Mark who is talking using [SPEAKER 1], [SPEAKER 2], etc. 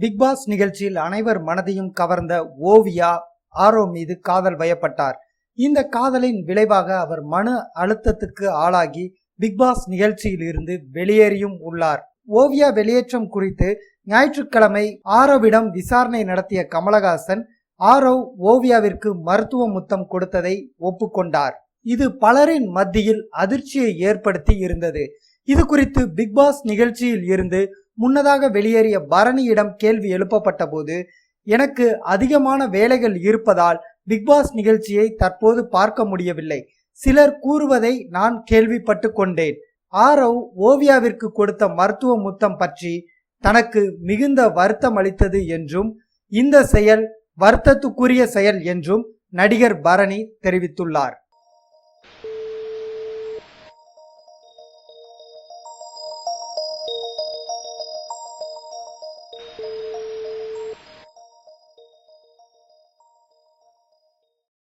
[SPEAKER 1] Big pass நிகழ்ச்சியில் அனைவர் மனதையும் கவர்ந்த ஓவியா ஆரவ் மீது காதல் வயப்பட்டார். இந்த காதலின் விளைவாக அவர் மன அழுத்தத்துக்கு ஆளாகி பிக் பாஸ் நிகழ்ச்சியில் இருந்து வெளியேறியும் உள்ளார். ஓவியா வெளியேற்றம் குறித்து ஞாயிற்றுக்கிழமை ஆரவிடம் விசாரணை நடத்திய கமலஹாசன் ஆரவ் ஓவியாவிற்கு மருத்துவ முத்தம் கொடுத்ததை ஒப்புக்கொண்டார். இது பலரின் மத்தியில் அதிர்ச்சியை ஏற்படுத்தி இருந்தது. இது குறித்து பிக் பாஸ் நிகழ்ச்சியில் இருந்து முன்னதாக வெளியேறிய பரணியிடம் கேள்வி எழுப்பப்பட்ட போது, எனக்கு அதிகமான வேலைகள் இருப்பதால் பிக் பாஸ் நிகழ்ச்சியை தற்போது பார்க்க முடியவில்லை. சிலர் கூறுவதை நான் கேள்விப்பட்டு கொண்டேன். ஆரவ் ஓவியாவிற்கு கொடுத்த மருத்துவ முத்தம் பற்றி தனக்கு மிகுந்த வருத்தம் அளித்தது என்றும் இந்த செயல் வருத்தத்துக்குரிய செயல் என்றும் நடிகர் பரணி தெரிவித்துள்ளார்.